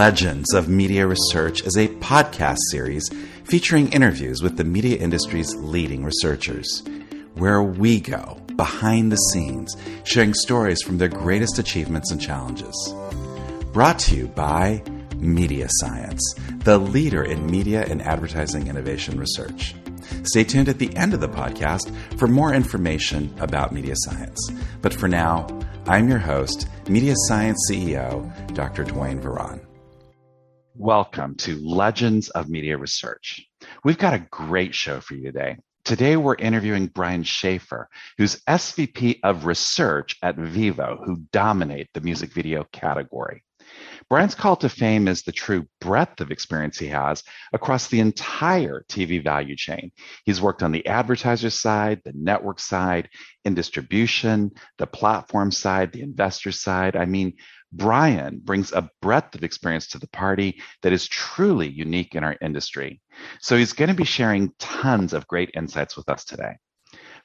Legends of Media Research is a podcast series featuring interviews with the media industry's leading researchers, where we go behind the scenes, sharing stories from their greatest achievements and challenges. Brought to you by Media Science, the leader in media and advertising innovation research. Stay tuned at the end of the podcast for more information about Media Science. But for now, I'm your host, Media Science CEO, Dr. Dwayne Veron. Welcome to Legends of Media Research. We've got a great show for you today. Today, we're interviewing Bryon Schafer, who's SVP of Research at Vevo, who dominate the music video category. Bryon's call to fame is the true breadth of experience he has across the entire TV value chain. He's worked on the advertiser side, the network side, in distribution, the platform side, the investor side. Bryon brings a breadth of experience to the party that is truly unique in our industry. So he's going to be sharing tons of great insights with us today.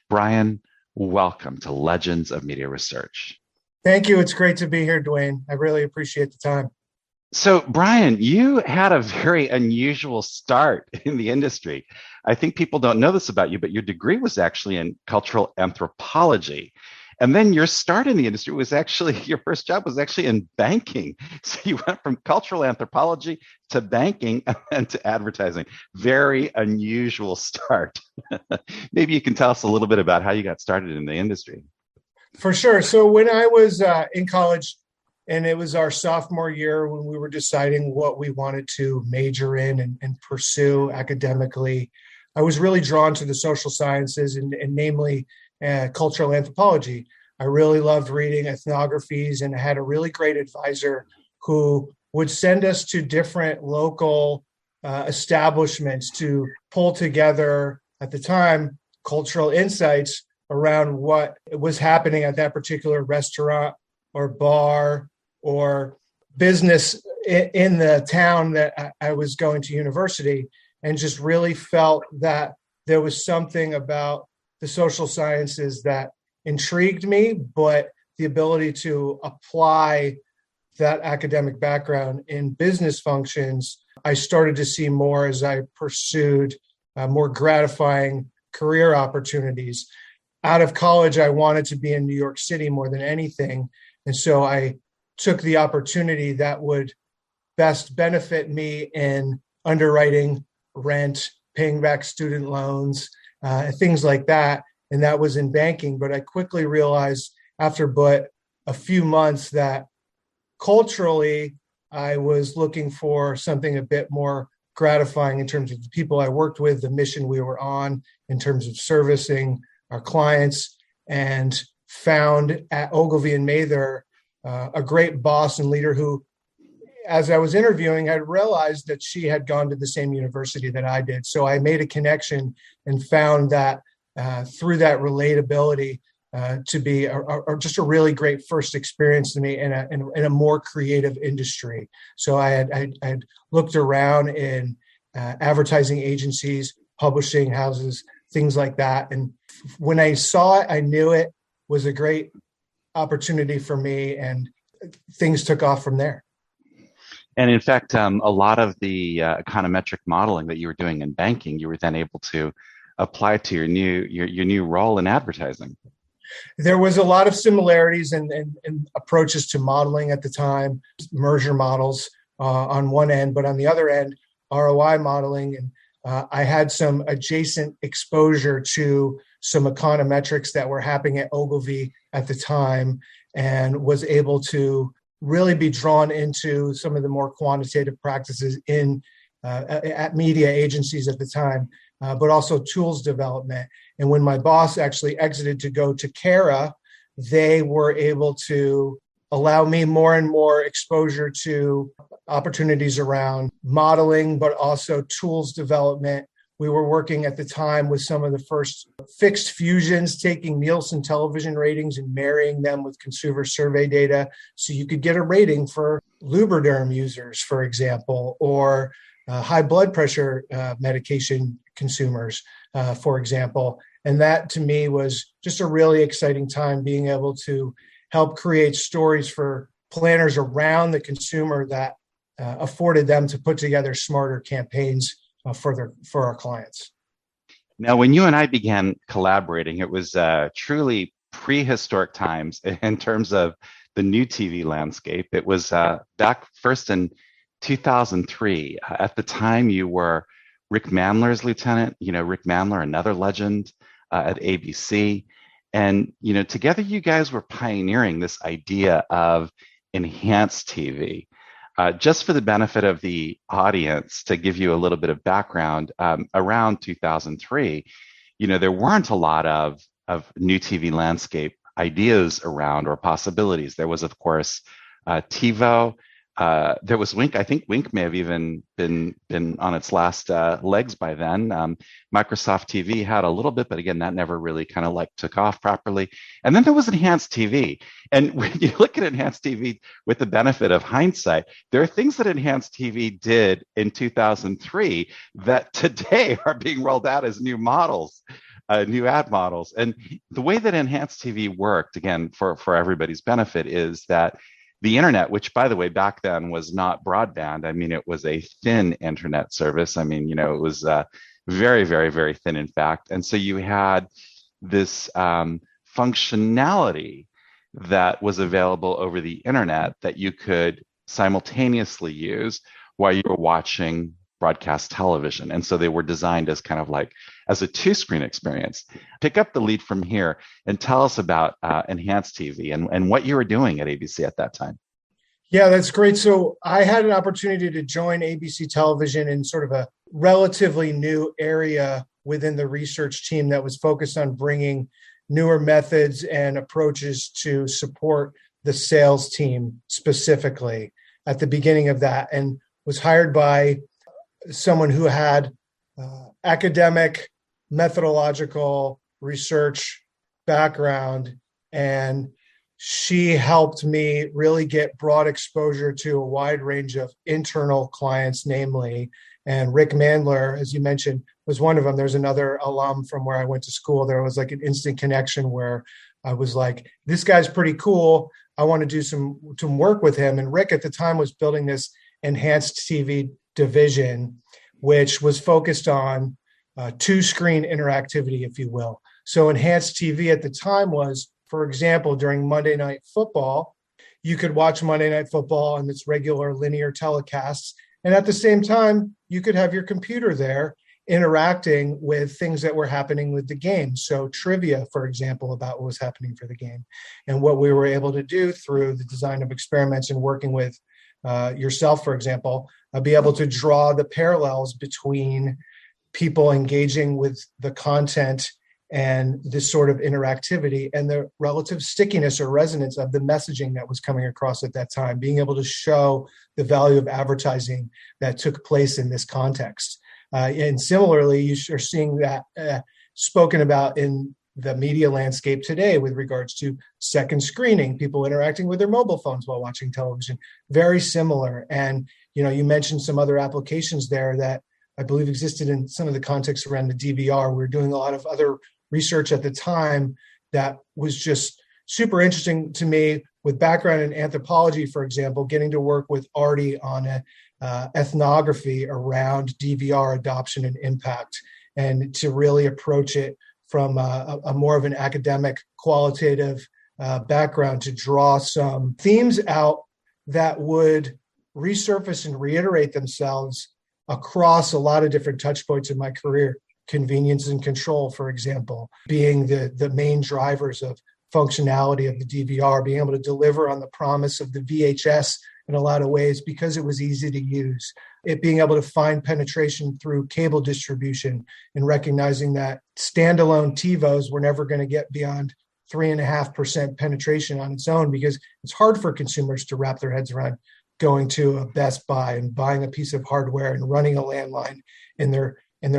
Bryon, welcome to Legends of Media Research. Thank you. It's great to be here, Dwayne. I really appreciate the time. So, Bryon, you had a very unusual start in the industry. I think people don't know this about you, but your degree was actually in cultural anthropology. And then your start in the industry was actually, your first job was actually in banking. So you went from cultural anthropology to banking and then to advertising. Very unusual start. Maybe you can tell us a little bit about how you got started in the industry. For sure. So when I was in college, and it was our sophomore year when we were deciding what we wanted to major in and pursue academically, I was really drawn to the social sciences and namely cultural anthropology. I really loved reading ethnographies and had a really great advisor who would send us to different local establishments to pull together, at the time, cultural insights around what was happening at that particular restaurant or bar or business in the town that I was going to university, and just really felt that there was something about the social sciences that intrigued me, but the ability to apply that academic background in business functions, I started to see more as I pursued more gratifying career opportunities. Out of college, I wanted to be in New York City more than anything. And so I took the opportunity that would best benefit me in underwriting rent, paying back student loans, things like that. And that was in banking. But I quickly realized after but a few months that culturally, I was looking for something a bit more gratifying in terms of the people I worked with, the mission we were on, in terms of servicing our clients, and found at Ogilvy and Mather a great boss and leader who, as I was interviewing, I realized that she had gone to the same university that I did. So I made a connection and found that through that relatability to be just a really great first experience to me in a more creative industry. So I had looked around in advertising agencies, publishing houses, things like that. And when I saw it, I knew it was a great opportunity for me, and things took off from there. And in fact, a lot of the econometric modeling that you were doing in banking, you were then able to apply to your new role in advertising. There was a lot of similarities and approaches to modeling at the time, merger models on one end, but on the other end, ROI modeling. And I had some adjacent exposure to some econometrics that were happening at Ogilvy at the time, and was able to really be drawn into some of the more quantitative practices at media agencies at the time, but also tools development. And when my boss actually exited to go to Cara, they were able to allow me more and more exposure to opportunities around modeling, but also tools development. We were working at the time with some of the first fixed fusions, taking Nielsen television ratings and marrying them with consumer survey data. So you could get a rating for Lubriderm users, for example, or high blood pressure medication consumers, for example. And that to me was just a really exciting time, being able to help create stories for planners around the consumer that afforded them to put together smarter campaigns for our clients. Now, when you and I began collaborating, it was truly prehistoric times in terms of the new TV landscape. It was back first in 2003. At the time, you were Rick Mandler's lieutenant. Rick Mandler, another legend at ABC. And, together you guys were pioneering this idea of enhanced TV. Just for the benefit of the audience, to give you a little bit of background, around 2003, there weren't a lot of new TV landscape ideas around or possibilities. There was, of course, TiVo. There was Wink. I think Wink may have even been on its last legs by then. Microsoft TV had a little bit, but again, that never really kind of took off properly. And then there was enhanced TV. And when you look at enhanced TV with the benefit of hindsight, there are things that enhanced TV did in 2003 that today are being rolled out as new models. New ad models. And the way that enhanced TV worked, again, for everybody's benefit, is that the internet, which, by the way, back then was not broadband. I mean, it was a thin internet service. I mean, it was very, very, very thin, in fact. And so you had this functionality that was available over the internet that you could simultaneously use while you were watching broadcast television. And so they were designed as kind of as a two-screen experience. Pick up the lead from here and tell us about enhanced TV and what you were doing at ABC at that time. Yeah, that's great. So I had an opportunity to join ABC Television in sort of a relatively new area within the research team that was focused on bringing newer methods and approaches to support the sales team specifically at the beginning of that, and was hired by someone who had academic, methodological research background, and she helped me really get broad exposure to a wide range of internal clients, namely, and Rick Mandler, as you mentioned, was one of them. There's another alum from where I went to school. There was an instant connection where I was like, this guy's pretty cool. I want to do some work with him. And Rick at the time was building this enhanced TV division, which was focused on two-screen interactivity, if you will. So enhanced TV at the time was, for example, during Monday Night Football, you could watch Monday Night Football and its regular linear telecasts. And at the same time, you could have your computer there interacting with things that were happening with the game. So trivia, for example, about what was happening for the game. And what we were able to do through the design of experiments and working with yourself, for example, be able to draw the parallels between people engaging with the content and this sort of interactivity and the relative stickiness or resonance of the messaging that was coming across at that time, being able to show the value of advertising that took place in this context. And similarly, you are seeing that spoken about in the media landscape today with regards to second screening, people interacting with their mobile phones while watching television, very similar. And, you mentioned some other applications there that I believe existed in some of the context around the DVR. We were doing a lot of other research at the time that was just super interesting to me, with background in anthropology, for example, getting to work with Artie on ethnography around DVR adoption and impact, and to really approach it from a more of an academic, qualitative background to draw some themes out that would resurface and reiterate themselves across a lot of different touch points in my career. Convenience and control, for example, being the main drivers of functionality of the DVR, being able to deliver on the promise of the VHS in a lot of ways because it was easy to use. It being able to find penetration through cable distribution and recognizing that standalone TiVos were never going to get beyond 3.5% penetration on its own, because it's hard for consumers to wrap their heads around going to a Best Buy and buying a piece of hardware and running a landline in their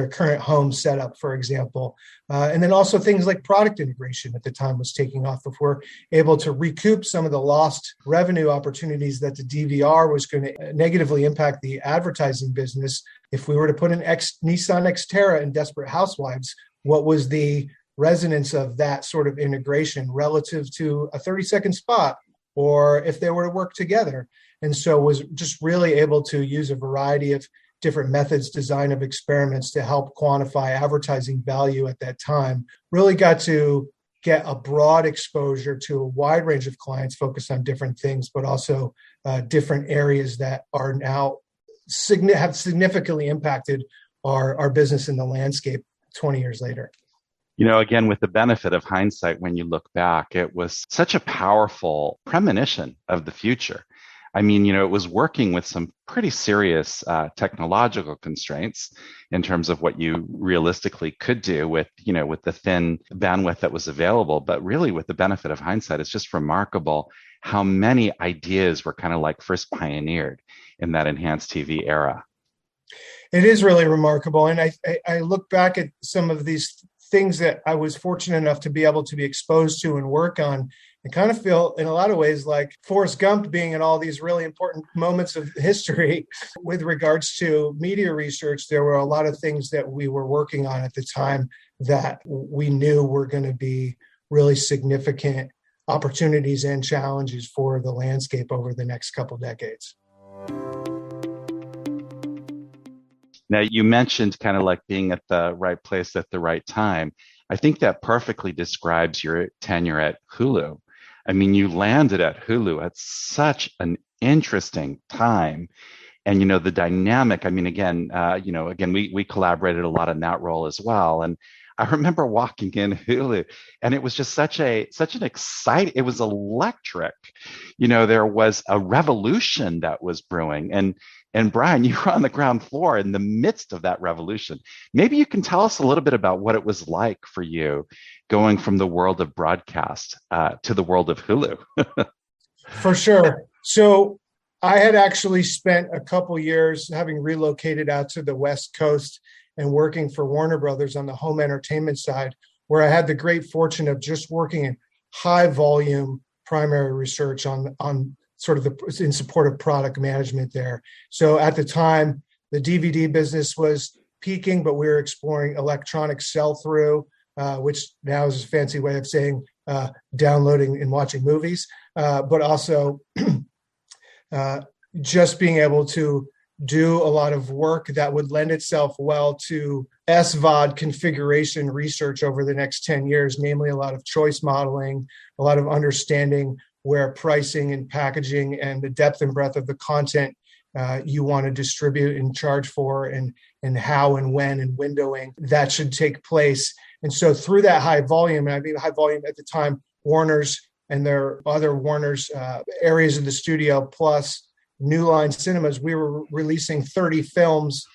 current home setup, for example. And then also things like product integration at the time was taking off. If we're able to recoup some of the lost revenue opportunities that the DVR was going to negatively impact the advertising business, if we were to put an Nissan Xterra in Desperate Housewives, what was the resonance of that sort of integration relative to a 30-second spot or if they were to work together. And so was just really able to use a variety of different methods, design of experiments to help quantify advertising value at that time. Really got to get a broad exposure to a wide range of clients focused on different things, but also different areas that are now have significantly impacted our business in the landscape 20 years later. Again, with the benefit of hindsight, when you look back, it was such a powerful premonition of the future. I mean, it was working with some pretty serious technological constraints in terms of what you realistically could do with the thin bandwidth that was available. But really, with the benefit of hindsight, it's just remarkable how many ideas were kind of like first pioneered in that enhanced TV era. It is really remarkable. And I look back at some of these things that I was fortunate enough to be able to be exposed to and work on. I kind of feel in a lot of ways like Forrest Gump being in all these really important moments of history with regards to media research. There were a lot of things that we were working on at the time that we knew were going to be really significant opportunities and challenges for the landscape over the next couple decades. Now, you mentioned kind of like being at the right place at the right time. I think that perfectly describes your tenure at Hulu. I mean, you landed at Hulu at such an interesting time. And, the dynamic, I mean, again, we collaborated a lot in that role as well. And I remember walking in Hulu and it was just such an exciting, it was electric. There was a revolution that was brewing. And Bryon, you were on the ground floor in the midst of that revolution. Maybe you can tell us a little bit about what it was like for you going from the world of broadcast to the world of Hulu. For sure. So I had actually spent a couple years having relocated out to the West Coast and working for Warner Brothers on the home entertainment side, where I had the great fortune of just working in high volume primary research on sort of in support of product management there. So at the time, the DVD business was peaking, but we were exploring electronic sell-through, which now is a fancy way of saying downloading and watching movies, but also just being able to do a lot of work that would lend itself well to SVOD configuration research over the next 10 years, namely a lot of choice modeling, a lot of understanding where pricing and packaging and the depth and breadth of the content you want to distribute and charge for and how and when and windowing that should take place. And so through that high volume, and I mean high volume at the time, Warner's and their other Warner's areas of the studio plus New Line Cinemas, we were releasing 30 films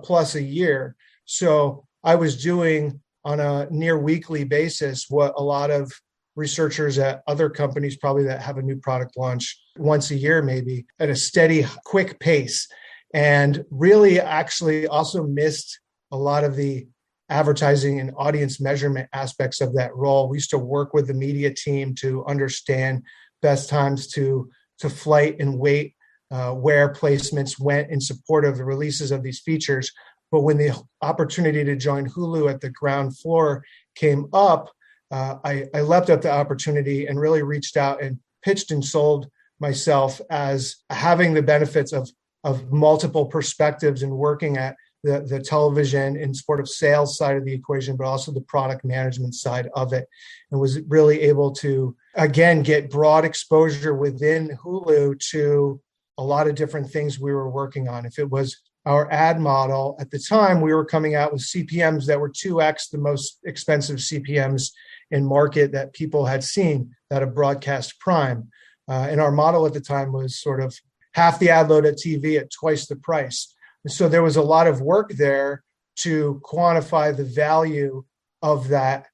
plus a year. So I was doing on a near weekly basis what a lot of researchers at other companies probably that have a new product launch once a year, maybe at a steady, quick pace. And really actually also missed a lot of the advertising and audience measurement aspects of that role. We used to work with the media team to understand best times to flight and wait, where placements went in support of the releases of these features. But when the opportunity to join Hulu at the ground floor came up, I leapt up the opportunity and really reached out and pitched and sold myself as having the benefits of multiple perspectives and working at the television and sort of sales side of the equation, but also the product management side of it, and was really able to, again, get broad exposure within Hulu to a lot of different things we were working on. If it was our ad model at the time, we were coming out with CPMs that were 2x the most expensive CPMs in market that people had seen that of broadcast prime. And our model at the time was sort of half the ad load at TV at twice the price. And so there was a lot of work there to quantify the value of that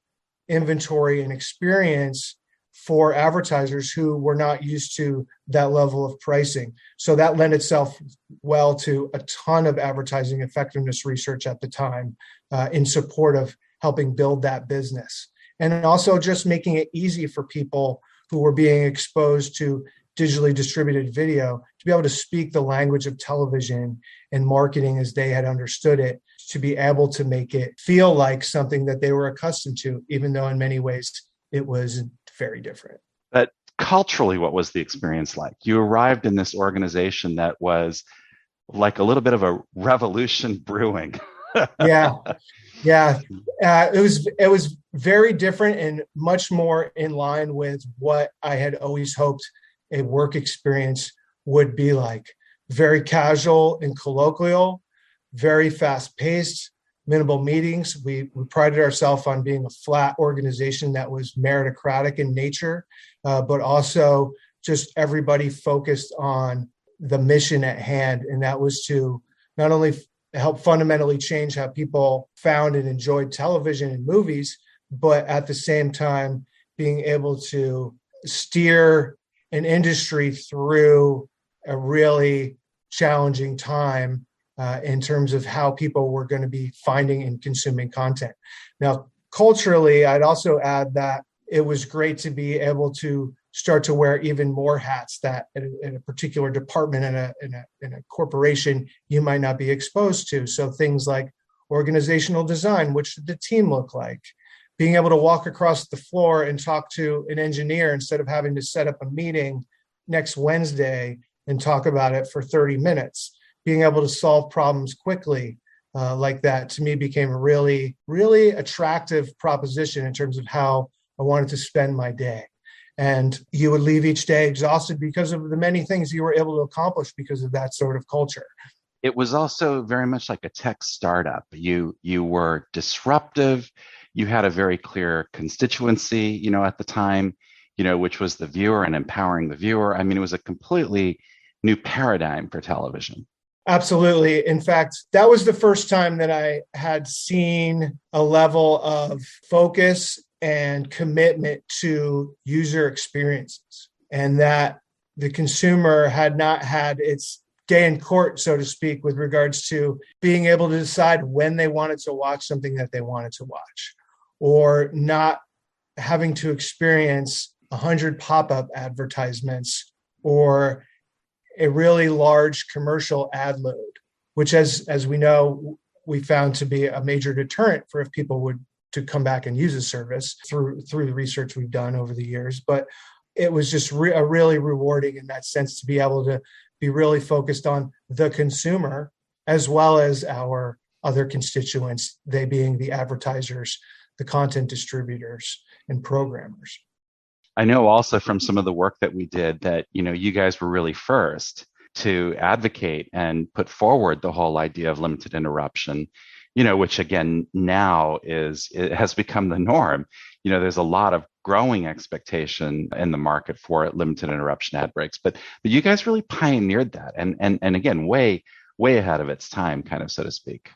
inventory and experience for advertisers who were not used to that level of pricing. So that lent itself well to a ton of advertising effectiveness research at the time in support of helping build that business. And also just making it easy for people who were being exposed to digitally distributed video to be able to speak the language of television and marketing as they had understood it, to be able to make it feel like something that they were accustomed to, even though in many ways it was very different. But culturally, what was the experience like? You arrived in this organization that was like a little bit of a revolution brewing. Yeah. Yeah, it was very different and much more in line with what I had always hoped a work experience would be like. Very casual and colloquial, very fast paced, minimal meetings. We prided ourselves on being a flat organization that was meritocratic in nature, but also just everybody focused on the mission at hand, and that was to not only help fundamentally change how people found and enjoyed television and movies, but at the same time, being able to steer an industry through a really challenging time in terms of how people were going to be finding and consuming content. Now, culturally, I'd also add that it was great to be able to start to wear even more hats that in a particular department in a corporation you might not be exposed to. So things like organizational design, which did the team look like? Being able to walk across the floor and talk to an engineer instead of having to set up a meeting next Wednesday and talk about it for 30 minutes. Being able to solve problems quickly like that, to me, became a really, really attractive proposition in terms of how I wanted to spend my day. And you would leave each day exhausted because of the many things you were able to accomplish because of that sort of culture. It was also very much like a tech startup. You were disruptive. You had a very clear constituency, at the time, which was the viewer and empowering the viewer. I mean, it was a completely new paradigm for television. Absolutely. In fact, that was the first time that I had seen a level of focus and commitment to user experiences, and that the consumer had not had its day in court, so to speak, with regards to being able to decide when they wanted to watch something that they wanted to watch, or not having to experience 100 pop-up advertisements or a really large commercial ad load, which as we know, we found to be a major deterrent for if people would to come back and use a service through the research we've done over the years. But it was just really rewarding in that sense to be able to be really focused on the consumer as well as our other constituents, they being the advertisers, the content distributors, and programmers. I know also from some of the work that we did that, you guys were really first to advocate and put forward the whole idea of limited interruption, which again, now it has become the norm. There's a lot of growing expectation in the market for limited interruption ad breaks, but you guys really pioneered that and again, way ahead of its time, kind of, so to speak.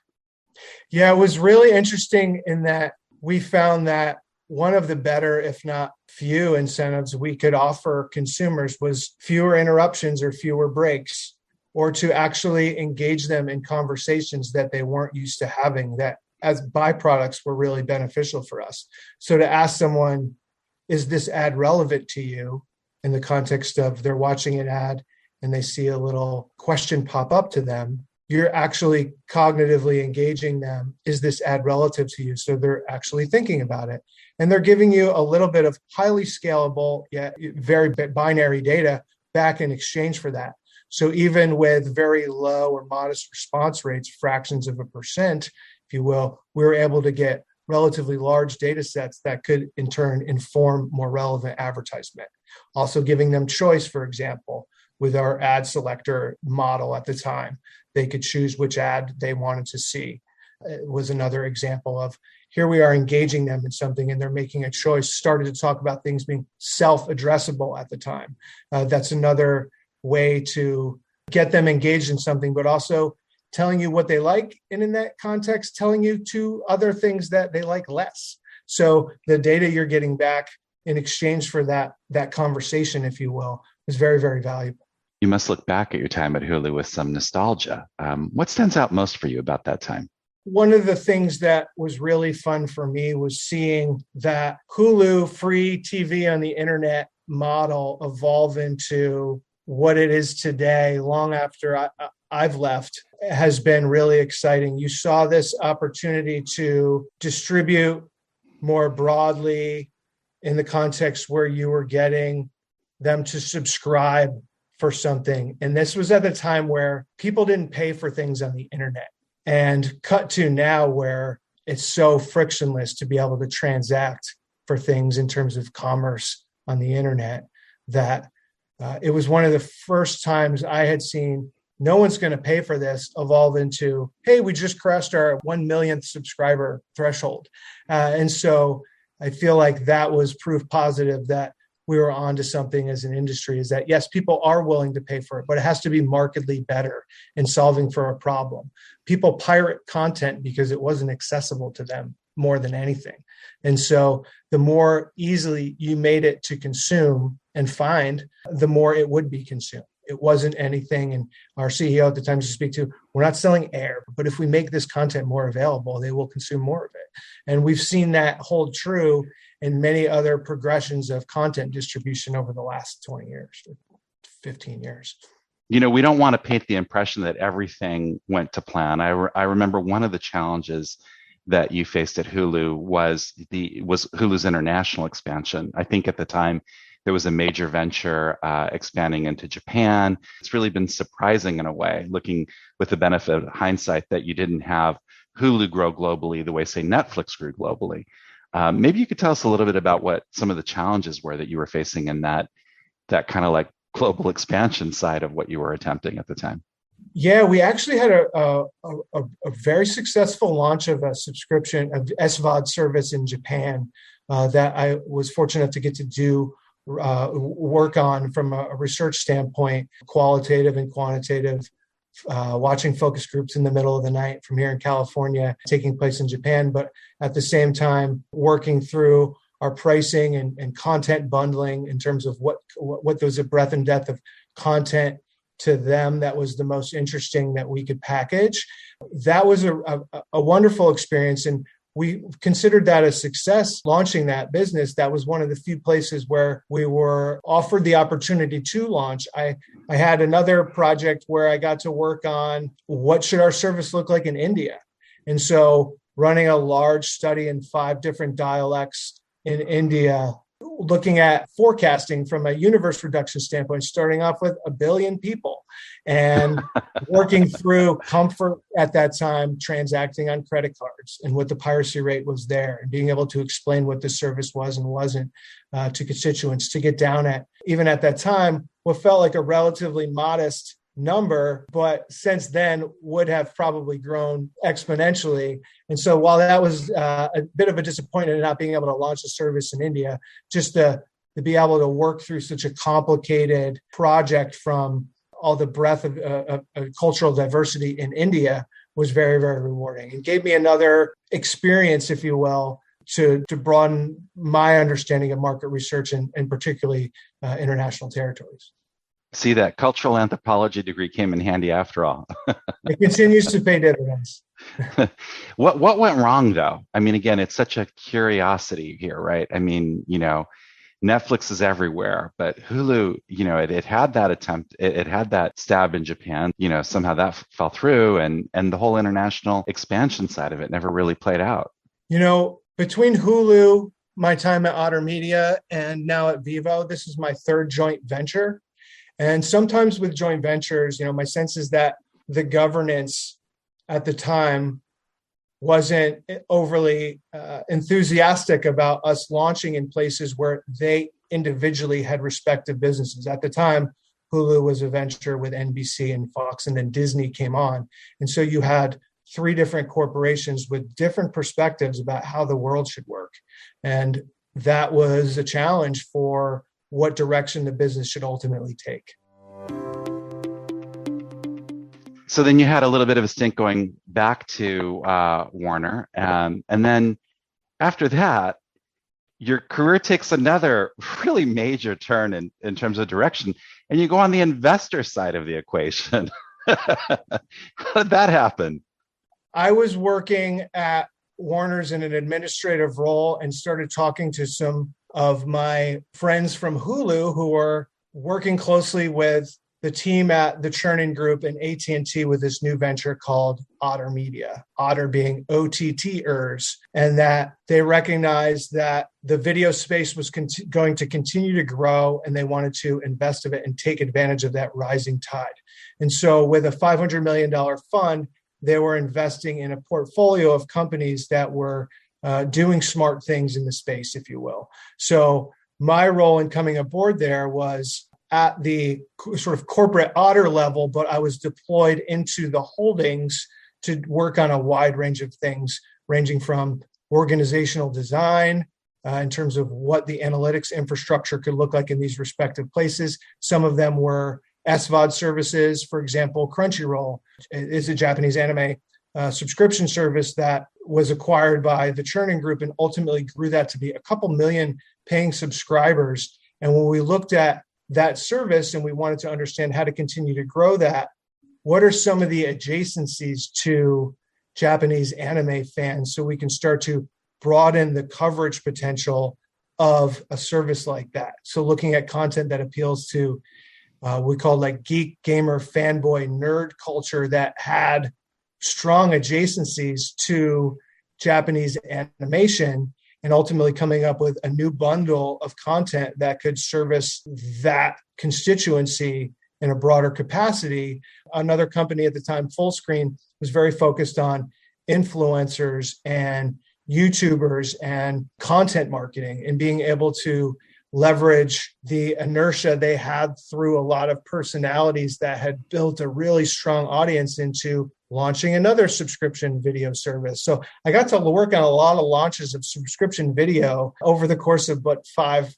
Yeah, it was really interesting in that we found that one of the better, if not few, incentives we could offer consumers was fewer interruptions or fewer breaks, or to actually engage them in conversations that they weren't used to having, that as byproducts were really beneficial for us. So to ask someone, is this ad relevant to you, in the context of they're watching an ad and they see a little question pop up to them, you're actually cognitively engaging them. Is this ad relative to you? So they're actually thinking about it. And they're giving you a little bit of highly scalable, yet very binary data back in exchange for that. So even with very low or modest response rates, fractions of a percent, if you will, we were able to get relatively large data sets that could in turn inform more relevant advertisement. Also giving them choice, for example, with our ad selector model at the time, they could choose which ad they wanted to see. It was another example of here we are engaging them in something and they're making a choice, started to talk about things being self-addressable at the time. That's another way to get them engaged in something, but also telling you what they like. And in that context, telling you two other things that they like less. So the data you're getting back in exchange for that conversation, if you will, is very, very valuable. You must look back at your time at Hulu with some nostalgia. What stands out most for you about that time? One of the things that was really fun for me was seeing that Hulu free TV on the internet model evolve into what it is today, long after I've left, has been really exciting. You saw this opportunity to distribute more broadly in the context where you were getting them to subscribe for something. And this was at the time where people didn't pay for things on the internet, and cut to now where it's so frictionless to be able to transact for things in terms of commerce on the internet that it was one of the first times I had seen no one's going to pay for this evolve into, hey, we just crossed our 1 millionth subscriber threshold. And so I feel like that was proof positive that we were onto something as an industry, is that, yes, people are willing to pay for it, but it has to be markedly better in solving for a problem. People pirate content because it wasn't accessible to them more than anything. And so the more easily you made it to consume and find, the more it would be consumed. It wasn't anything. And our CEO at the time used to speak to, we're not selling air, but if we make this content more available, they will consume more of it. And we've seen that hold true in many other progressions of content distribution over the last 20 years, 15 years. We don't want to paint the impression that everything went to plan. I remember one of the challenges that you faced at Hulu was Hulu's international expansion. I think at the time there was a major venture expanding into Japan. It's really been surprising in a way, looking with the benefit of hindsight, that you didn't have Hulu grow globally the way, say, Netflix grew globally. Maybe you could tell us a little bit about what some of the challenges were that you were facing in that kind of like global expansion side of what you were attempting at the time. Yeah, we actually had a very successful launch of a subscription of SVOD service in Japan that I was fortunate to get to do work on from a research standpoint, qualitative and quantitative, watching focus groups in the middle of the night from here in California taking place in Japan, but at the same time working through our pricing and content bundling in terms of what those breadth and depth of content to them that was the most interesting that we could package. That was a wonderful experience, and we considered that a success launching that business. That was one of the few places where we were offered the opportunity to launch. I had another project where I got to work on what should our service look like in India. And so running a large study in 5 different dialects in India, looking at forecasting from a universe reduction standpoint, starting off with 1 billion people and working through comfort at that time, transacting on credit cards and what the piracy rate was there, and being able to explain what the service was and wasn't to constituents, to get down at, even at that time, what felt like a relatively modest number, but since then would have probably grown exponentially. And so while that was a bit of a disappointment in not being able to launch a service in India, just to be able to work through such a complicated project from all the breadth of cultural diversity in India was very, very rewarding, and gave me another experience, if you will, to broaden my understanding of market research and particularly international territories. See, that cultural anthropology degree came in handy after all. It continues to pay dividends. What went wrong, though? I mean, again, it's such a curiosity here, right? I mean, Netflix is everywhere, but Hulu, it had that attempt, it had that stab in Japan, somehow that fell through, and the whole international expansion side of it never really played out. Between Hulu, my time at Otter Media, and now at Vevo, this is my 3rd joint venture. And sometimes with joint ventures, my sense is that the governance at the time wasn't overly enthusiastic about us launching in places where they individually had respective businesses. At the time, Hulu was a venture with NBC and Fox, and then Disney came on. And so you had 3 different corporations with different perspectives about how the world should work. And that was a challenge for what direction the business should ultimately take. So then you had a little bit of a stint going back to Warner. And then after that, your career takes another really major turn in terms of direction, and you go on the investor side of the equation. How did that happen? I was working at Warner's in an administrative role and started talking to some of my friends from Hulu who were working closely with the team at the Churning Group and AT&T with this new venture called Otter Media, Otter being OTTers, and that they recognized that the video space was going to continue to grow, and they wanted to invest in it and take advantage of that rising tide. And so with a $500 million fund, they were investing in a portfolio of companies that were doing smart things in the space, if you will. So my role in coming aboard there was at the sort of corporate Otter level, but I was deployed into the holdings to work on a wide range of things, ranging from organizational design in terms of what the analytics infrastructure could look like in these respective places. Some of them were SVOD services. For example, Crunchyroll is a Japanese anime subscription service that was acquired by the Churning Group and ultimately grew that to be a couple million paying subscribers. And when we looked at that service and we wanted to understand how to continue to grow that, what are some of the adjacencies to Japanese anime fans so we can start to broaden the coverage potential of a service like that? So looking at content that appeals to we call like geek, gamer, fanboy, nerd culture that had strong adjacencies to Japanese animation, and ultimately coming up with a new bundle of content that could service that constituency in a broader capacity. Another company at the time, Fullscreen, was very focused on influencers and YouTubers and content marketing and being able to leverage the inertia they had through a lot of personalities that had built a really strong audience into launching another subscription video service. So I got to work on a lot of launches of subscription video over the course of 5-6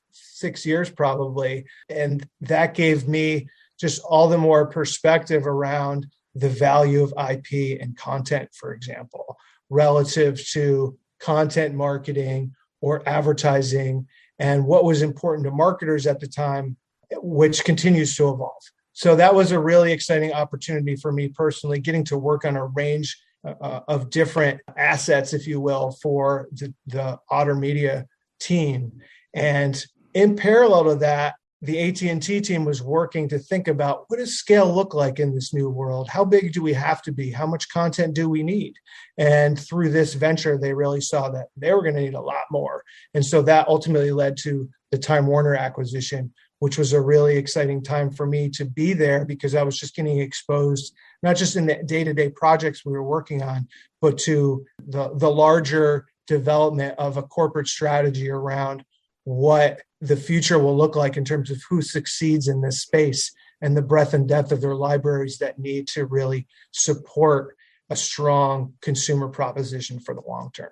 years probably. And that gave me just all the more perspective around the value of IP and content, for example, relative to content marketing or advertising, and what was important to marketers at the time, which continues to evolve. So that was a really exciting opportunity for me personally, getting to work on a range of different assets, if you will, for the Otter Media team. And in parallel to that, the AT&T team was working to think about, what does scale look like in this new world? How big do we have to be? How much content do we need? And through this venture, they really saw that they were going to need a lot more. And so that ultimately led to the Time Warner acquisition, which was a really exciting time for me to be there, because I was just getting exposed, not just in the day-to-day projects we were working on, but to the larger development of a corporate strategy around what the future will look like in terms of who succeeds in this space and the breadth and depth of their libraries that need to really support a strong consumer proposition for the long term.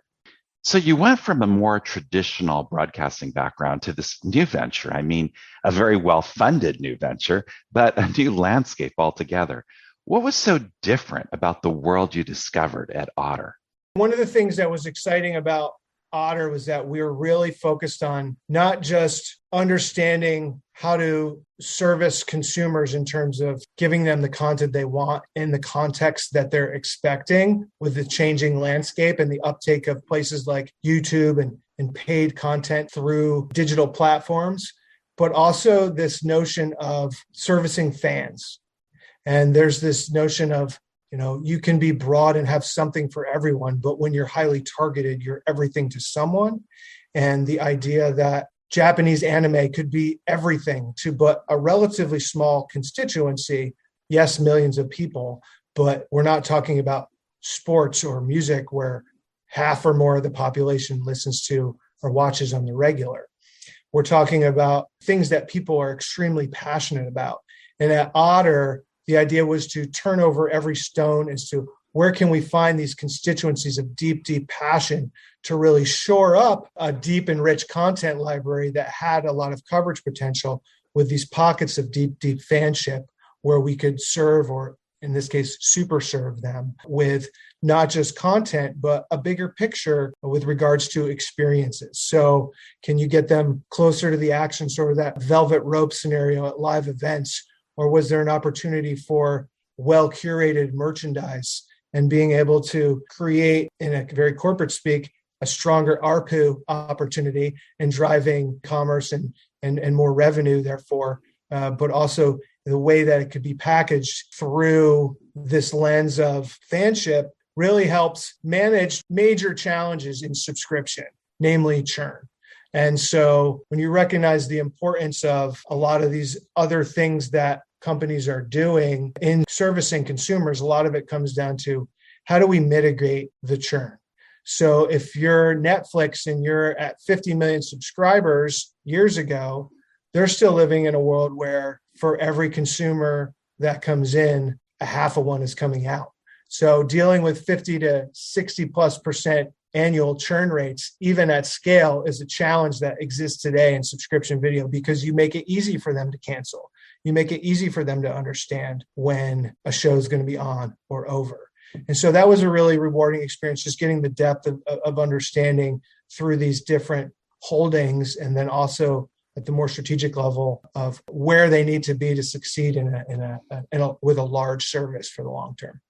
So you went from a more traditional broadcasting background to this new venture. I mean, a very well-funded new venture, but a new landscape altogether. What was so different about the world you discovered at Otter? One of the things that was exciting about Otter was that we were really focused on not just understanding how to service consumers in terms of giving them the content they want in the context that they're expecting with the changing landscape and the uptake of places like YouTube and paid content through digital platforms, but also this notion of servicing fans. And there's this notion of, you can be broad and have something for everyone, but when you're highly targeted, you're everything to someone. And the idea that Japanese anime could be everything to but a relatively small constituency, yes, millions of people, but we're not talking about sports or music where half or more of the population listens to or watches on the regular. We're talking about things that people are extremely passionate about. And at Otter, the idea was to turn over every stone as to where can we find these constituencies of deep, deep passion to really shore up a deep and rich content library that had a lot of coverage potential with these pockets of deep, deep fanship where we could serve, or in this case, super serve them with not just content, but a bigger picture with regards to experiences. So can you get them closer to the action, sort of that velvet rope scenario at live events? Or was there an opportunity for well-curated merchandise and being able to create, in a very corporate speak, a stronger ARPU opportunity and driving commerce and more revenue, therefore, but also the way that it could be packaged through this lens of fanship really helps manage major challenges in subscription, namely churn. And so when you recognize the importance of a lot of these other things that companies are doing in servicing consumers, a lot of it comes down to how do we mitigate the churn? So if you're Netflix and you're at 50 million subscribers years ago, they're still living in a world where for every consumer that comes in, a half of one is coming out. So dealing with 50 to 60+% annual churn rates, even at scale, is a challenge that exists today in subscription video because you make it easy for them to cancel. You make it easy for them to understand when a show is going to be on or over. And so that was a really rewarding experience, just getting the depth of understanding through these different holdings, and then also at the more strategic level of where they need to be to succeed with a large service for the long term.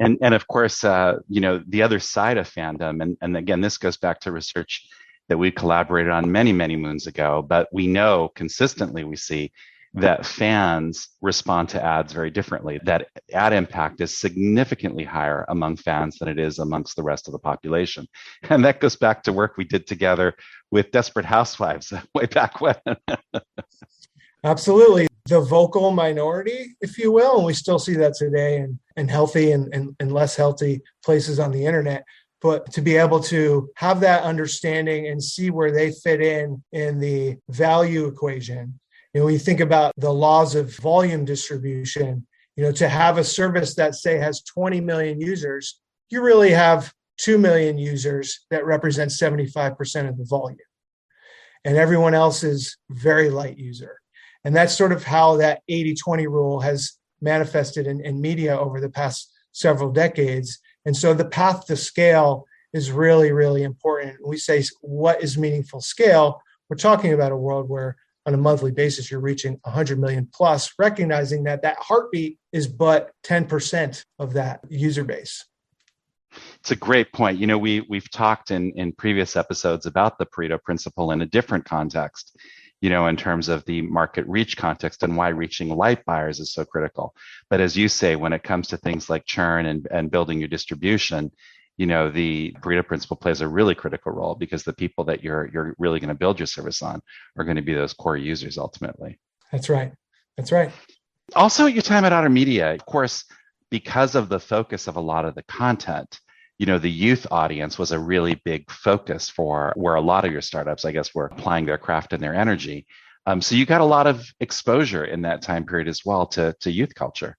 And of course, the other side of fandom, and again, this goes back to research that we collaborated on many, many moons ago, but we know consistently we see that fans respond to ads very differently. That ad impact is significantly higher among fans than it is amongst the rest of the population. And that goes back to work we did together with Desperate Housewives way back when. Absolutely. The vocal minority, if you will, and we still see that today in healthy and less healthy places on the internet. But to be able to have that understanding and see where they fit in the value equation. When you think about the laws of volume distribution, to have a service that, say, has 20 million users, you really have 2 million users that represent 75% of the volume. And everyone else is very light user. And that's sort of how that 80-20 rule has manifested in media over the past several decades. And so the path to scale is really, really important. When we say, what is meaningful scale? We're talking about a world where on a monthly basis, you're reaching 100 million plus, recognizing that heartbeat is but 10% of that user base. It's a great point. We've talked in previous episodes about the Pareto principle in a different context, in terms of the market reach context and why reaching light buyers is so critical. But as you say, when it comes to things like churn and building your distribution, the Pareto principle plays a really critical role because the people that you're really going to build your service on are going to be those core users ultimately. That's right. That's right. Also, your time at Otter Media, of course, because of the focus of a lot of the content, the youth audience was a really big focus for where a lot of your startups, I guess, were applying their craft and their energy. So you got a lot of exposure in that time period as well to youth culture.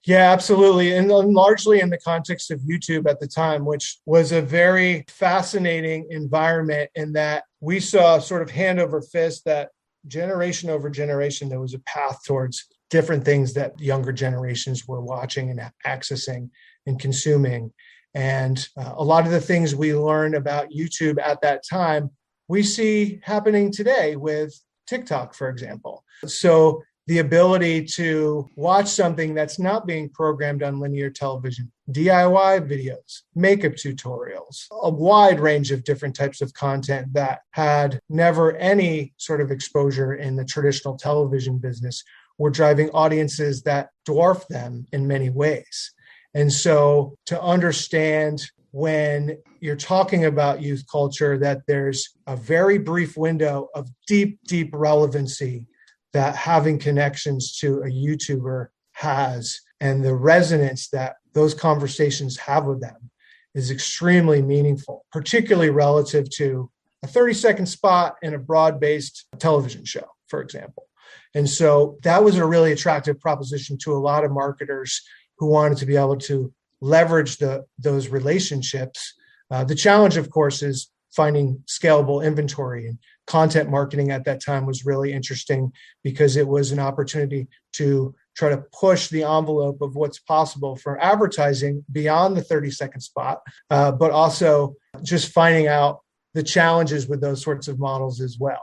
Yeah, absolutely. And largely in the context of YouTube at the time, which was a very fascinating environment in that we saw sort of hand over fist that generation over generation, there was a path towards different things that younger generations were watching and accessing and consuming. And a lot of the things we learned about YouTube at that time, we see happening today with TikTok, for example. So the ability to watch something that's not being programmed on linear television, DIY videos, makeup tutorials, a wide range of different types of content that had never any sort of exposure in the traditional television business, were driving audiences that dwarf them in many ways. And so to understand when you're talking about youth culture, that there's a very brief window of deep, deep relevancy that having connections to a YouTuber has, and the resonance that those conversations have with them is extremely meaningful, particularly relative to a 30-second spot in a broad-based television show, for example. And so that was a really attractive proposition to a lot of marketers who wanted to be able to leverage those relationships. The challenge, of course, is finding scalable inventory, and content marketing at that time was really interesting because it was an opportunity to try to push the envelope of what's possible for advertising beyond the 30-second spot, but also just finding out the challenges with those sorts of models as well.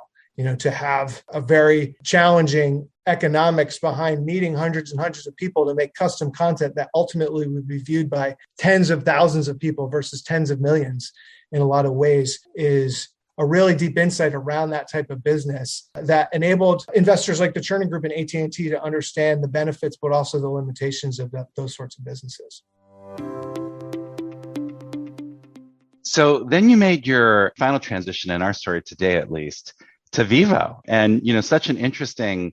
To have a very challenging economics behind meeting hundreds and hundreds of people to make custom content that ultimately would be viewed by tens of thousands of people versus tens of millions in a lot of ways is a really deep insight around that type of business that enabled investors like the Chernin Group and AT&T to understand the benefits, but also the limitations of those sorts of businesses. So then you made your final transition in our story today, at least, to Vevo. And, such an interesting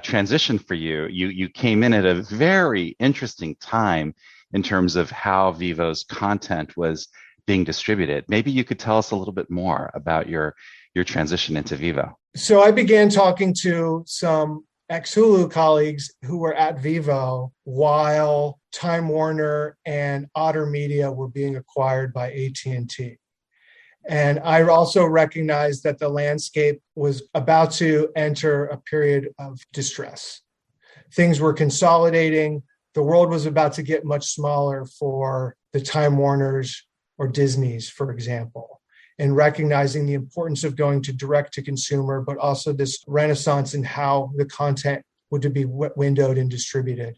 transition for you. You came in at a very interesting time in terms of how Vevo's content was being distributed. Maybe you could tell us a little bit more about your transition into Vevo. So I began talking to some ex-Hulu colleagues who were at Vevo while Time Warner and Otter Media were being acquired by AT&T. And I also recognized that the landscape was about to enter a period of distress. Things were consolidating. The world was about to get much smaller for the Time Warners or Disneys, for example, and recognizing the importance of going to direct to consumer, but also this renaissance in how the content would be windowed and distributed.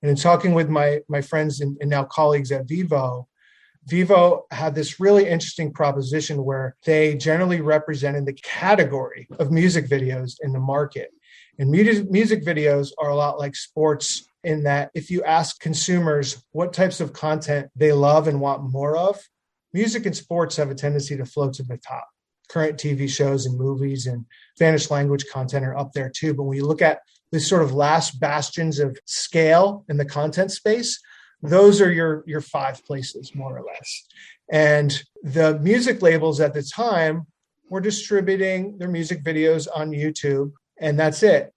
And in talking with my friends and now colleagues at Vevo, Vevo had this really interesting proposition where they generally represented the category of music videos in the market. And music videos are a lot like sports in that if you ask consumers what types of content they love and want more of, music and sports have a tendency to float to the top. Current TV shows and movies and Spanish language content are up there too. But when you look at this sort of last bastions of scale in the content space, those are your five places, more or less. And the music labels at the time were distributing their music videos on YouTube, and that's it.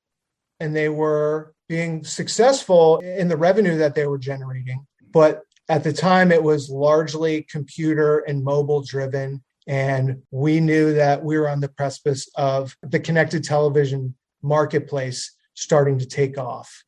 And they were being successful in the revenue that they were generating. But at the time, it was largely computer and mobile driven. And we knew that we were on the precipice of the connected television marketplace starting to take off.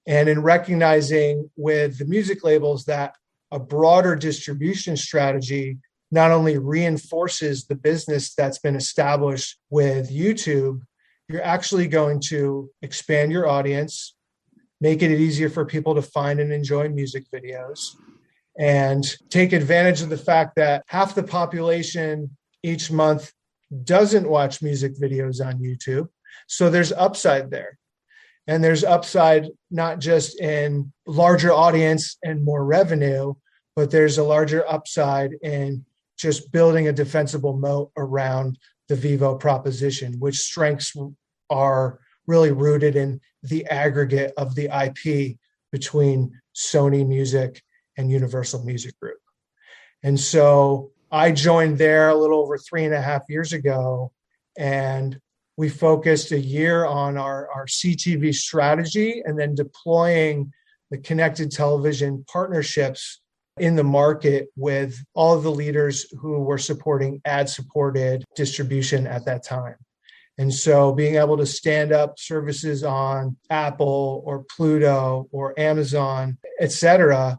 And in recognizing with the music labels that a broader distribution strategy not only reinforces the business that's been established with YouTube, you're actually going to expand your audience, make it easier for people to find and enjoy music videos, and take advantage of the fact that half the population each month doesn't watch music videos on YouTube. So there's upside there. And there's upside not just in larger audience and more revenue, but there's a larger upside in just building a defensible moat around the Vevo proposition, which strengths are really rooted in the aggregate of the IP between Sony Music and Universal Music Group. And so I joined there a little over 3.5 years ago, and we focused a year on our CTV strategy and then deploying the connected television partnerships in the market with all of the leaders who were supporting ad-supported distribution at that time. And so being able to stand up services on Apple or Pluto or Amazon, et cetera,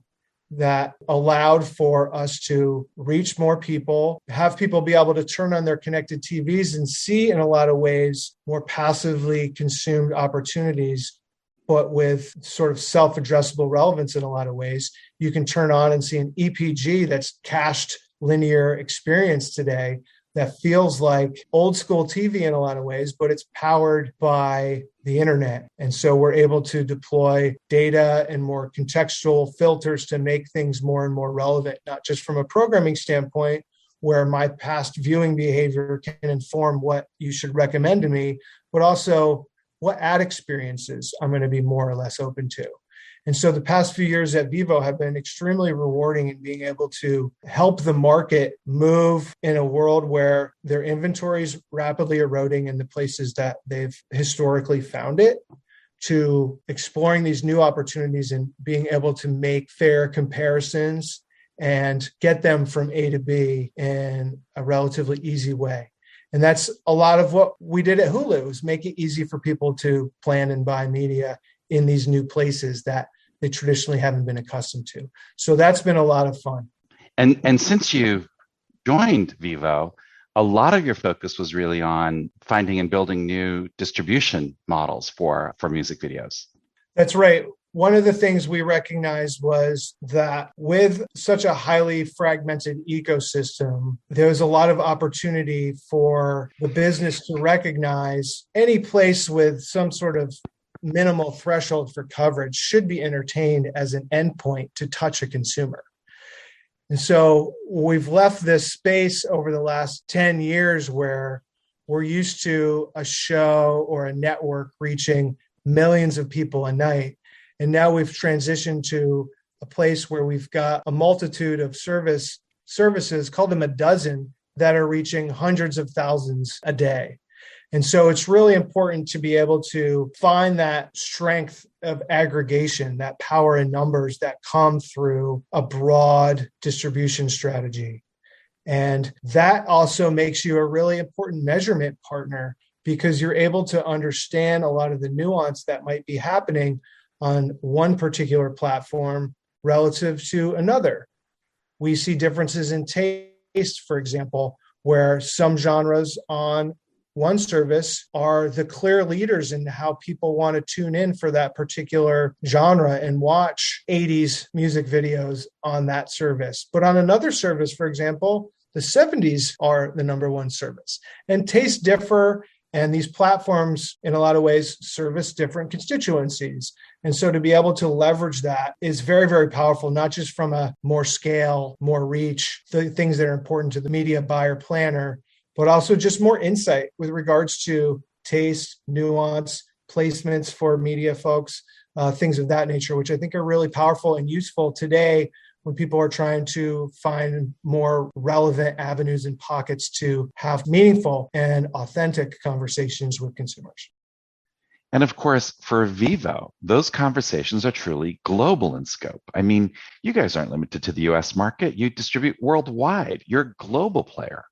that allowed for us to reach more people, have people be able to turn on their connected TVs and see in a lot of ways more passively consumed opportunities, but with sort of self-addressable relevance in a lot of ways. You can turn on and see an EPG that's cached linear experience today that feels like old school TV in a lot of ways, but it's powered by the internet. And so we're able to deploy data and more contextual filters to make things more and more relevant, not just from a programming standpoint, where my past viewing behavior can inform what you should recommend to me, but also what ad experiences I'm going to be more or less open to. And so the past few years at Vevo have been extremely rewarding in being able to help the market move in a world where their inventory is rapidly eroding in the places that they've historically found it, to exploring these new opportunities and being able to make fair comparisons and get them from A to B in a relatively easy way. And that's a lot of what we did at Hulu, is make it easy for people to plan and buy media in these new places that they traditionally haven't been accustomed to. So that's been a lot of fun. And since you joined Vevo, a lot of your focus was really on finding and building new distribution models for music videos. That's right. one of the things we recognized was that with such a highly fragmented ecosystem, there's a lot of opportunity for the business to recognize any place with some sort of minimal threshold for coverage should be entertained as an endpoint to touch a consumer. And so we've left this space over the last 10 years where we're used to a show or a network reaching millions of people a night. And now we've transitioned to a place where we've got a multitude of services, call them a dozen, that are reaching hundreds of thousands a day. And so it's really important to be able to find that strength of aggregation, that power in numbers that come through a broad distribution strategy. And that also makes you a really important measurement partner because you're able to understand a lot of the nuance that might be happening on one particular platform relative to another. We see differences in taste, for example, where some genres on one service are the clear leaders in how people want to tune in for that particular genre and watch 80s music videos on that service. But on another service, for example, the 70s are the number one service. And tastes differ, and these platforms, in a lot of ways, service different constituencies. And so to be able to leverage that is very, very powerful, not just from a more scale, more reach, the things that are important to the media buyer planner, but also just more insight with regards to taste, nuance, placements for media folks, things of that nature, which I think are really powerful and useful today when people are trying to find more relevant avenues and pockets to have meaningful and authentic conversations with consumers. And of course, for Vevo, those conversations are truly global in scope. I mean, you guys aren't limited to the US market. You distribute worldwide. You're a global player.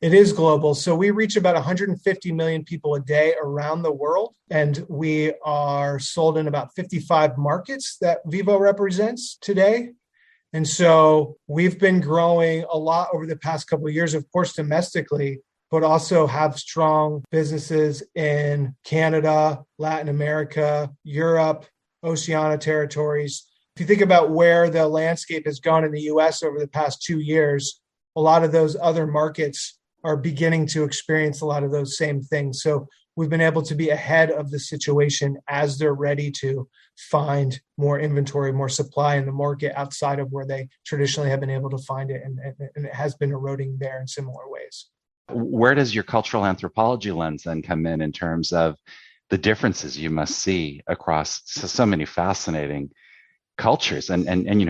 It is global. So we reach about 150 million people a day around the world, and we are sold in about 55 markets that Vevo represents today. And so we've been growing a lot over the past couple of years, of course, domestically, but also have strong businesses in Canada, Latin America, Europe, Oceania territories. If you think about where the landscape has gone in the US over the past 2 years, a lot of those other markets are beginning to experience a lot of those same things. So we've been able to be ahead of the situation as they're ready to find more inventory, more supply in the market outside of where they traditionally have been able to find it. And it has been eroding there in similar ways. Where does your cultural anthropology lens then come in terms of the differences you must see across so many fascinating cultures and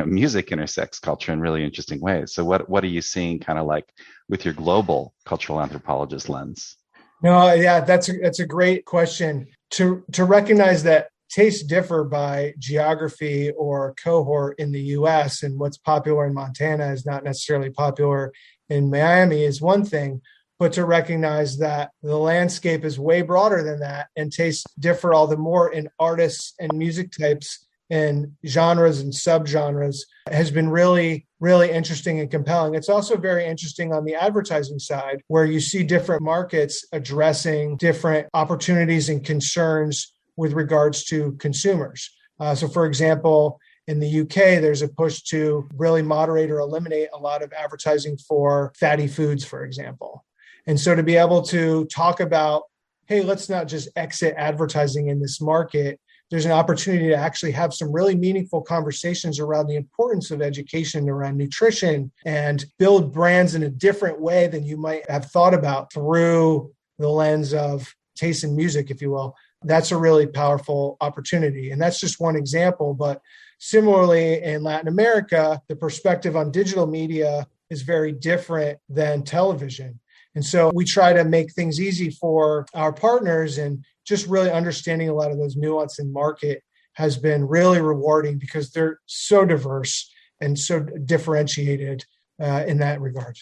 music intersects culture in really interesting ways. So what are you seeing kind of like with your global cultural anthropologist lens? No, yeah, that's a great question. To recognize that tastes differ by geography or cohort in the US, and what's popular in Montana is not necessarily popular in Miami is one thing, but to recognize that the landscape is way broader than that and tastes differ all the more in artists and music types and genres and subgenres has been really, really interesting and compelling. It's also very interesting on the advertising side, where you see different markets addressing different opportunities and concerns with regards to consumers. So for example, in the UK, there's a push to really moderate or eliminate a lot of advertising for fatty foods, for example. And so to be able to talk about, hey, let's not just exit advertising in this market, there's an opportunity to actually have some really meaningful conversations around the importance of education around nutrition and build brands in a different way than you might have thought about through the lens of taste and music, if you will. That's a really powerful opportunity. And that's just one example. But similarly, in Latin America, the perspective on digital media is very different than television. And so we try to make things easy for our partners, and just really understanding a lot of those nuance in market has been really rewarding because they're so diverse and so differentiated in that regard.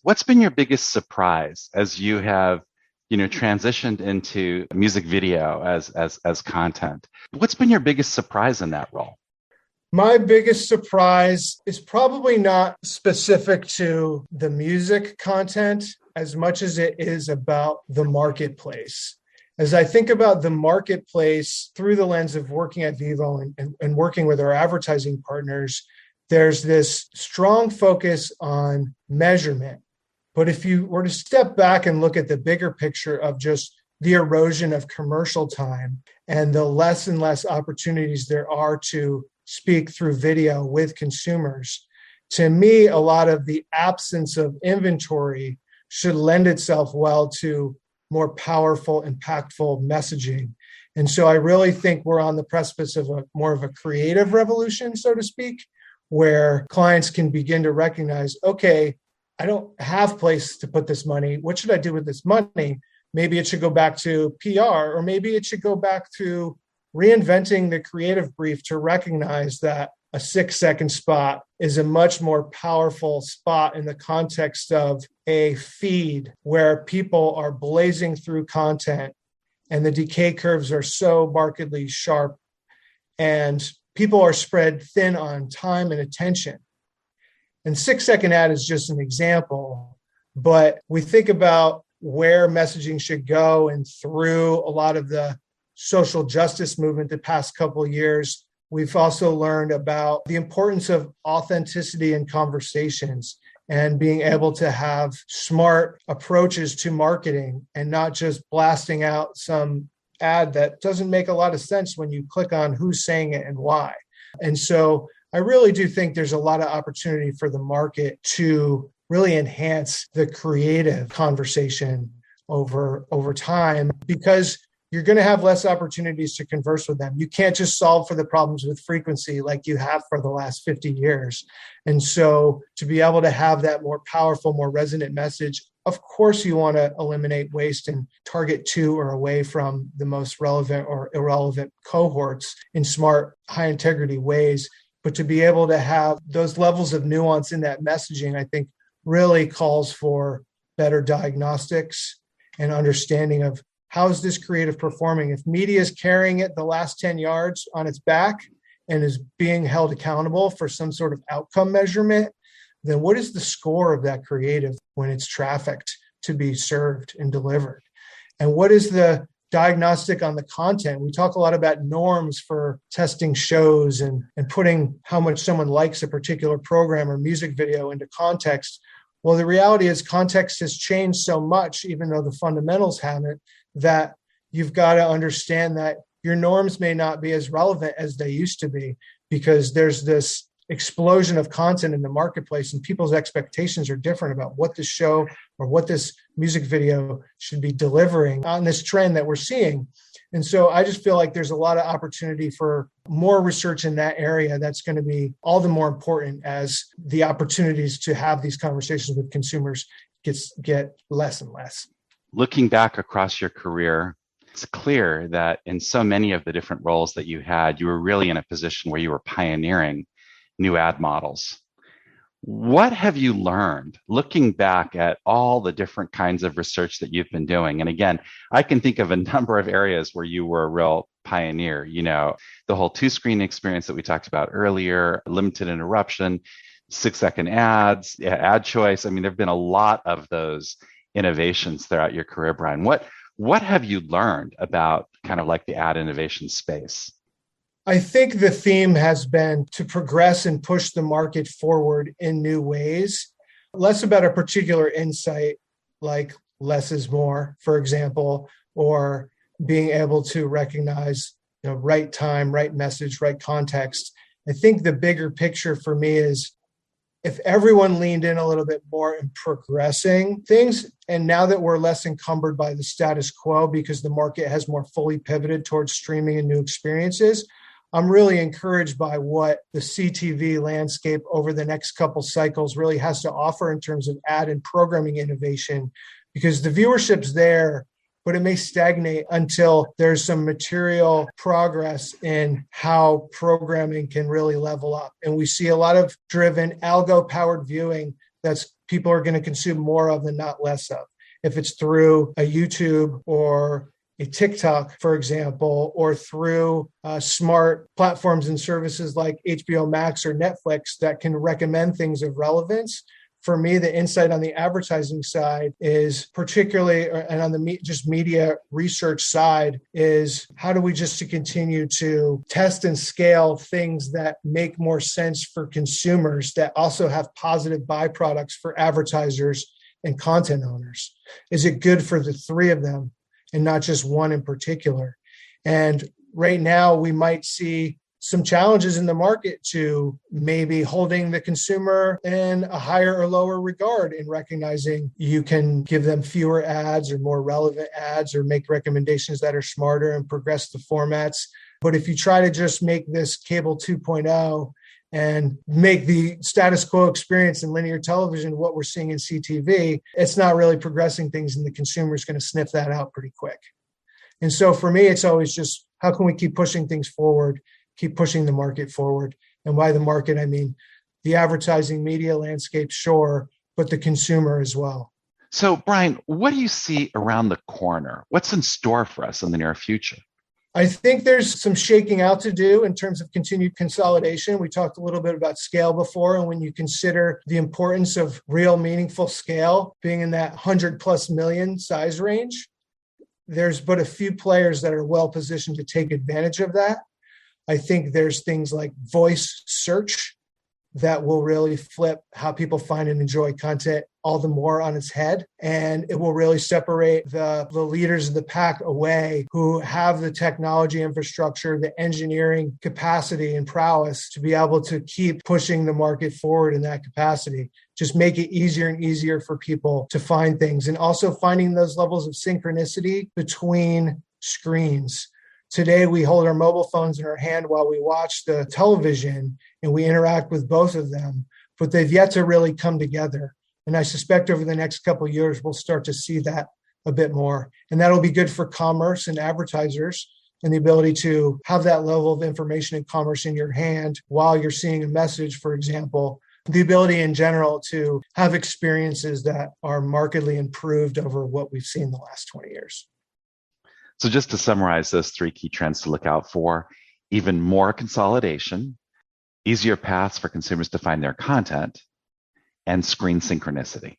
What's been your biggest surprise as you have, transitioned into music video as content? What's been your biggest surprise in that role? My biggest surprise is probably not specific to the music content as much as it is about the marketplace As I think about the marketplace through the lens of working at Vevo and working with our advertising partners, there's this strong focus on measurement. But if you were to step back and look at the bigger picture of just the erosion of commercial time and the less and less opportunities there are to speak through video with consumers, to me, a lot of the absence of inventory should lend itself well to more powerful, impactful messaging. And so I really think we're on the precipice of more of a creative revolution, so to speak, where clients can begin to recognize, okay, I don't have place to put this money. What should I do with this money? Maybe it should go back to PR, or maybe it should go back to reinventing the creative brief to recognize that a 6-second spot is a much more powerful spot in the context of a feed where people are blazing through content and the decay curves are so markedly sharp and people are spread thin on time and attention. And 6-second ad is just an example, but we think about where messaging should go, and through a lot of the social justice movement the past couple of years, we've also learned about the importance of authenticity in conversations and being able to have smart approaches to marketing and not just blasting out some ad that doesn't make a lot of sense when you click on who's saying it and why. And so I really do think there's a lot of opportunity for the market to really enhance the creative conversation over time, because you're going to have less opportunities to converse with them. You can't just solve for the problems with frequency like you have for the last 50 years. And so to be able to have that more powerful, more resonant message, of course you want to eliminate waste and target to or away from the most relevant or irrelevant cohorts in smart, high integrity ways. But to be able to have those levels of nuance in that messaging, I think really calls for better diagnostics and understanding of how is this creative performing. If media is carrying it the last 10 yards on its back and is being held accountable for some sort of outcome measurement, then what is the score of that creative when it's trafficked to be served and delivered? And what is the diagnostic on the content? We talk a lot about norms for testing shows and putting how much someone likes a particular program or music video into context. Well, the reality is context has changed so much, even though the fundamentals haven't, that you've got to understand that your norms may not be as relevant as they used to be, because there's this explosion of content in the marketplace and people's expectations are different about what this show or what this music video should be delivering on this trend that we're seeing. And so I just feel like there's a lot of opportunity for more research in that area that's going to be all the more important as the opportunities to have these conversations with consumers get less and less. Looking back across your career, it's clear that in so many of the different roles that you had, you were really in a position where you were pioneering new ad models. What have you learned looking back at all the different kinds of research that you've been doing? And again, I can think of a number of areas where you were a real pioneer, the whole 2-screen experience that we talked about earlier, limited interruption, 6-second ads, ad choice. I mean, there've been a lot of those innovations throughout your career, Bryon. What have you learned about kind of like the ad innovation space? I think the theme has been to progress and push the market forward in new ways, less about a particular insight like less is more, for example, or being able to recognize right time, right message, right context. I think the bigger picture for me is if everyone leaned in a little bit more in progressing things, and now that we're less encumbered by the status quo because the market has more fully pivoted towards streaming and new experiences, I'm really encouraged by what the CTV landscape over the next couple cycles really has to offer in terms of ad and programming innovation, because the viewership's there, but it may stagnate until there's some material progress in how programming can really level up. And we see a lot of driven algo-powered viewing that's people are going to consume more of and not less of. If it's through a YouTube or a TikTok, for example, or through smart platforms and services like HBO Max or Netflix that can recommend things of relevance, for me, the insight on the advertising side is particularly, and on the just media research side, is how do we just to continue to test and scale things that make more sense for consumers that also have positive byproducts for advertisers and content owners? Is it good for the three of them and not just one in particular? And right now we might see some challenges in the market to maybe holding the consumer in a higher or lower regard, in recognizing you can give them fewer ads or more relevant ads, or make recommendations that are smarter and progress the formats. But if you try to just make this cable 2.0 and make the status quo experience in linear television what we're seeing in CTV, it's not really progressing things, and the consumer is going to sniff that out pretty quick. And so for me, it's always just, how can we keep pushing things forward, keep pushing the market forward? And by the market, I mean the advertising media landscape, sure, but the consumer as well. So, Bryon, what do you see around the corner? What's in store for us in the near future? I think there's some shaking out to do in terms of continued consolidation. We talked a little bit about scale before, and when you consider the importance of real meaningful scale being in that 100+ million size range, there's but a few players that are well positioned to take advantage of that. I think there's things like voice search that will really flip how people find and enjoy content all the more on its head. And it will really separate the leaders of the pack away, who have the technology infrastructure, the engineering capacity and prowess to be able to keep pushing the market forward in that capacity. Just make it easier and easier for people to find things, and also finding those levels of synchronicity between screens. Today, we hold our mobile phones in our hand while we watch the television, and we interact with both of them, but they've yet to really come together. And I suspect over the next couple of years, we'll start to see that a bit more. And that'll be good for commerce and advertisers, and the ability to have that level of information and commerce in your hand while you're seeing a message, for example. The ability in general to have experiences that are markedly improved over what we've seen the last 20 years. So just to summarize those three key trends to look out for: even more consolidation, easier paths for consumers to find their content, and screen synchronicity.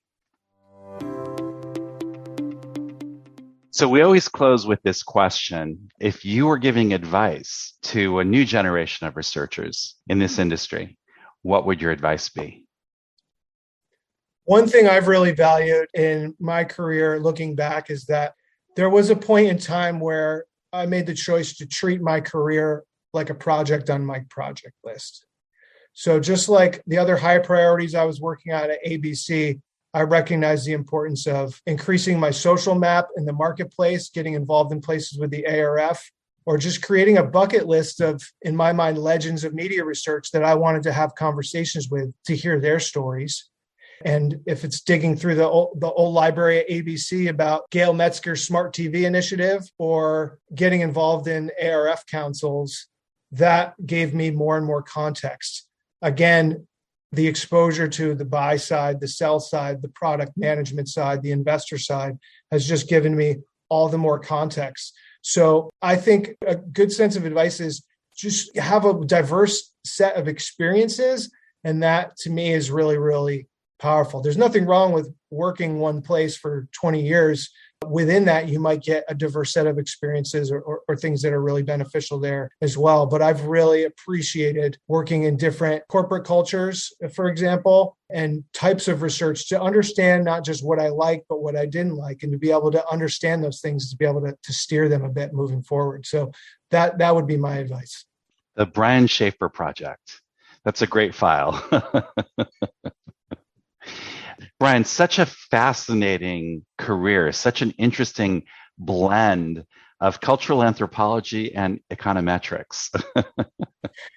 So we always close with this question: if you were giving advice to a new generation of researchers in this industry, what would your advice be? One thing I've really valued in my career, looking back, is that there was a point in time where I made the choice to treat my career like a project on my project list. So just like the other high priorities I was working on at ABC, I recognized the importance of increasing my social map in the marketplace, getting involved in places with the ARF, or just creating a bucket list of, in my mind, legends of media research that I wanted to have conversations with to hear their stories. And if it's digging through the old library at ABC about Gail Metzger's Smart TV initiative, or getting involved in ARF councils, that gave me more and more context. Again, the exposure to the buy side, the sell side, the product management side, the investor side has just given me all the more context. So I think a good sense of advice is just have a diverse set of experiences. And that to me is really, really powerful. There's nothing wrong with working one place for 20 years. Within that, you might get a diverse set of experiences or things that are really beneficial there as well. But I've really appreciated working in different corporate cultures, for example, and types of research to understand not just what I like, but what I didn't like, and to be able to understand those things, to be able to steer them a bit moving forward. So that would be my advice. The Bryon Schafer Project. That's a great file. Bryon, such a fascinating career, such an interesting blend of cultural anthropology and econometrics.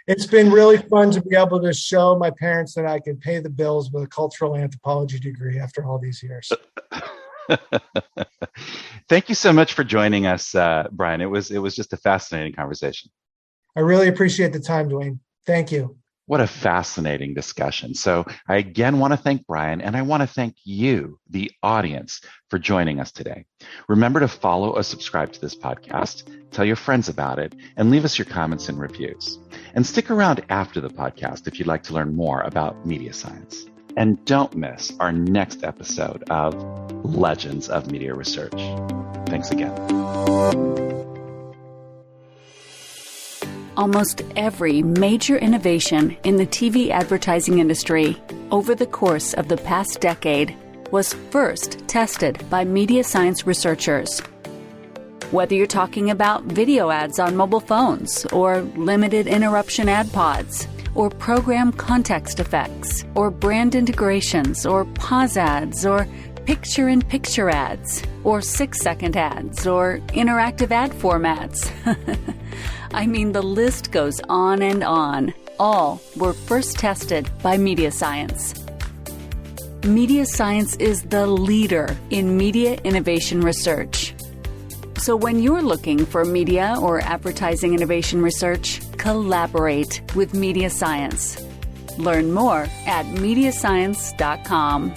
It's been really fun to be able to show my parents that I could pay the bills with a cultural anthropology degree after all these years. Thank you so much for joining us, Bryon. It was just a fascinating conversation. I really appreciate the time, Dwayne. Thank you. What a fascinating discussion. So I again want to thank Bryon, and I want to thank you, the audience, for joining us today. Remember to follow or subscribe to this podcast, tell your friends about it, and leave us your comments and reviews. And stick around after the podcast if you'd like to learn more about media science. And don't miss our next episode of Legends of Media Research. Thanks again. Almost every major innovation in the TV advertising industry over the course of the past decade was first tested by media science researchers. Whether you're talking about video ads on mobile phones, or limited interruption ad pods, or program context effects, or brand integrations, or pause ads, or picture-in-picture ads, or 6-second ads, or interactive ad formats. I mean, the list goes on and on. All were first tested by media science. Media science is the leader in media innovation research. So when you're looking for media or advertising innovation research, collaborate with media science. Learn more at mediascience.com.